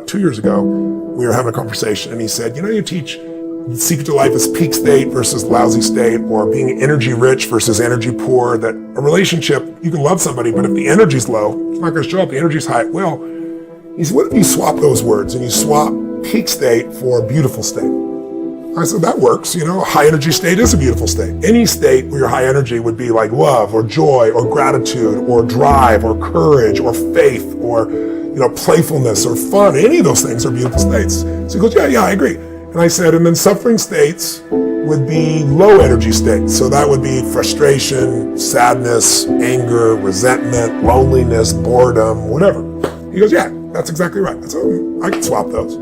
about 2 years ago, we were having a conversation, and he said, you teach the secret to life is peak state versus lousy state, or being energy rich versus energy poor, that a relationship, you can love somebody, but if the energy's low, it's not going to show up. The energy's high, it will. He said, what if you swap those words and you swap peak state for beautiful state? I said, that works. A high energy state is a beautiful state. Any state where your high energy would be like love or joy or gratitude or drive or courage or faith or, playfulness or fun, any of those things are beautiful states. So he goes, yeah, I agree. And I said, and then suffering states would be low energy states. So that would be frustration, sadness, anger, resentment, loneliness, boredom, whatever. He goes, yeah, that's exactly right. So I can swap those.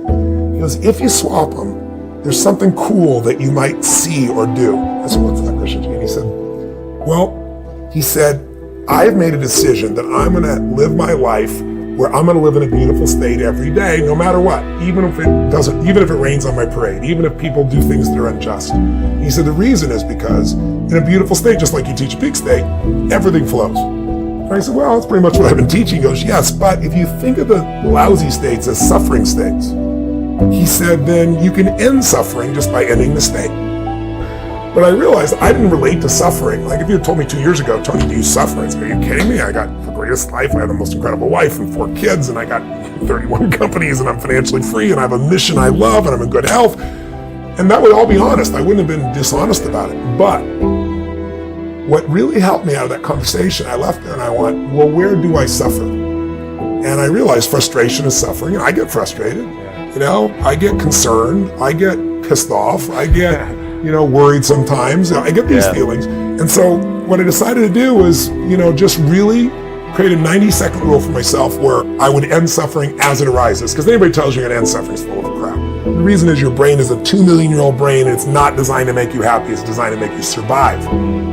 He goes, if you swap them, there's something cool that you might see or do. I said, what's that, Christian? And he said, I've made a decision that I'm going to live my life where I'm going to live in a beautiful state every day, no matter what, even if it rains on my parade, even if people do things that are unjust. And he said, the reason is because in a beautiful state, just like you teach a peak state, everything flows. And I said, well, that's pretty much what I've been teaching. He goes, yes, but if you think of the lousy states as suffering states, he said, then you can end suffering just by ending the state. But I realized I didn't relate to suffering. Like if you had told me 2 years ago, Tony, do you suffer? I said, are you kidding me? I got the greatest life. I have the most incredible wife and 4 kids, and I got 31 companies, and I'm financially free, and I have a mission I love, and I'm in good health. And that would all be honest. I wouldn't have been dishonest about it. But what really helped me out of that conversation, I left there and I went, well, where do I suffer? And I realized frustration is suffering. I get frustrated. I get concerned. I get pissed off. I get worried sometimes. I get these feelings. And so what I decided to do was, just really create a 90-second rule for myself where I would end suffering as it arises. Because anybody tells you you're going to end suffering is full of crap. The reason is your brain is a 2-million-year-old brain, and it's not designed to make you happy. It's designed to make you survive.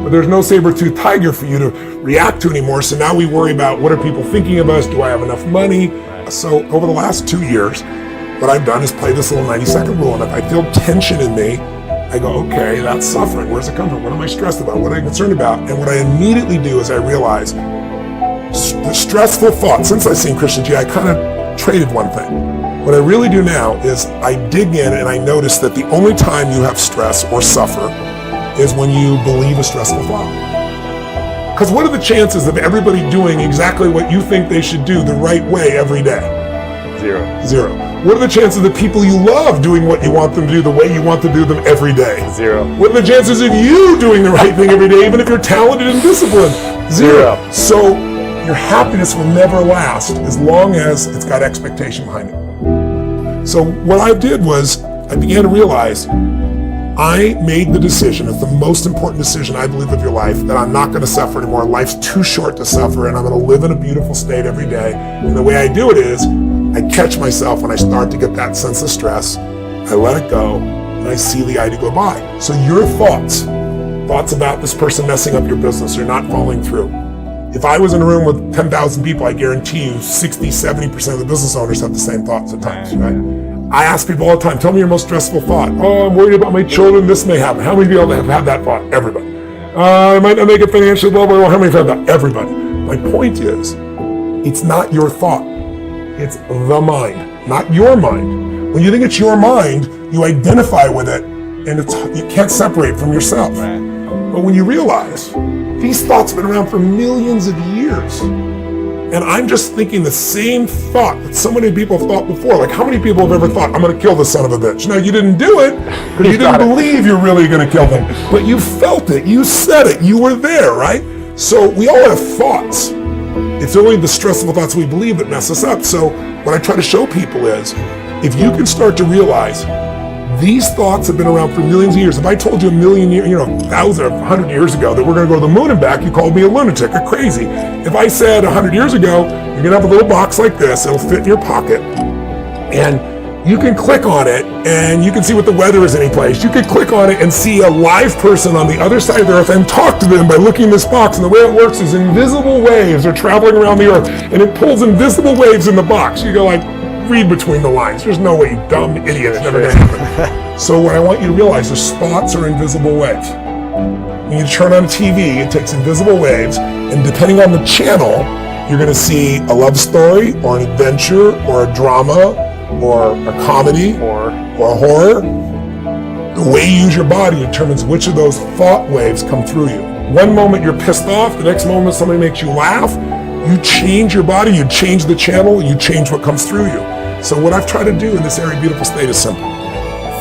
But there's no saber-toothed tiger for you to react to anymore. So now we worry about what are people thinking of us? Do I have enough money? So over the last 2 years, what I've done is play this little 90-second rule. And if I feel tension in me, I go, okay, that's suffering. Where's it come from? What am I stressed about? What am I concerned about? And what I immediately do is I realize the stressful thoughts. Since I've seen Christian G, I kind of traded one thing. What I really do now is I dig in and I notice that the only time you have stress or suffer is when you believe a stressful thought. Because what are the chances of everybody doing exactly what you think they should do the right way every day? Zero. What are the chances of the people you love doing what you want them to do the way you want to do them every day? Zero. What are the chances of you doing the right thing every day, even if you're talented and disciplined? Zero. So your happiness will never last as long as it's got expectation behind it. So what I did was I began to realize I made the decision, it's the most important decision I believe of your life, that I'm not going to suffer anymore. Life's too short to suffer, and I'm going to live in a beautiful state every day. And the way I do it is I catch myself when I start to get that sense of stress, I let it go, and I see the idea go by. So your thoughts about this person messing up your business or not following through. If I was in a room with 10,000 people, I guarantee you 60, 70% of the business owners have the same thoughts at times, right? I ask people all the time, tell me your most stressful thought. Oh, I'm worried about my children, this may happen. How many people have had that thought? Everybody. I might not make it financially, blah, blah, blah. How many have had that? Everybody. My point is, it's not your thought. It's the mind, not your mind. When you think it's your mind, you identify with it, and you can't separate from yourself. But when you realize these thoughts have been around for millions of years, and I'm just thinking the same thought that so many people have thought before. Like, how many people have ever thought, I'm going to kill this son of a bitch? Now, you didn't do it because you didn't believe you're really going to kill them. But you felt it. You said it. You were there, right? So we all have thoughts. It's only the stressful thoughts we believe that mess us up. So what I try to show people is, if you can start to realize these thoughts have been around for millions of years. If I told you a million years, 1,000 or 100 years ago that we're going to go to the moon and back, you called me a lunatic or crazy. If I said 100 years ago, you're going to have a little box like this, it'll fit in your pocket, and you can click on it and you can see what the weather is any place. You can click on it and see a live person on the other side of the earth and talk to them by looking in this box. And the way it works is invisible waves are traveling around the earth, and it pulls invisible waves in the box. You go like, read between the lines. There's no way, you dumb idiot. It's never going to happen. So what I want you to realize is thoughts are invisible waves. When you turn on TV, it takes invisible waves, and depending on the channel, you're going to see a love story or an adventure or a drama or a comedy or a horror, the way you use your body determines which of those thought waves come through you. One moment you're pissed off, the next moment somebody makes you laugh, you change your body, you change the channel, you change what comes through you. So what I've tried to do in this area of beautiful state is simple.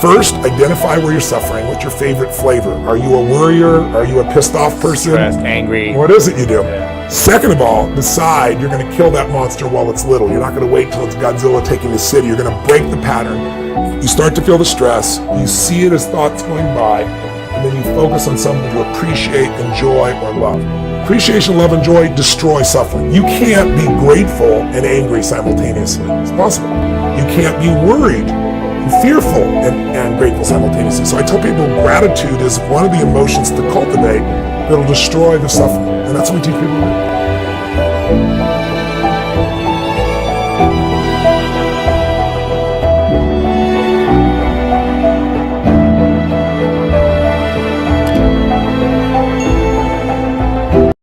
First, identify where you're suffering. What's your favorite flavor? Are you a worrier? Are you a pissed off person? Stressed, angry. What is it you do? Second of all, decide you're going to kill that monster while it's little. You're not going to wait till it's Godzilla taking the city. You're going to break the pattern. You start to feel the stress. You see it as thoughts going by, and then you focus on something to appreciate, enjoy, or love. Appreciation, love, and joy destroy suffering. You can't be grateful and angry simultaneously. It's possible. You can't be worried and fearful and grateful simultaneously. So I tell people gratitude is one of the emotions to cultivate that'll destroy the suffering. And that's what we teach people to do.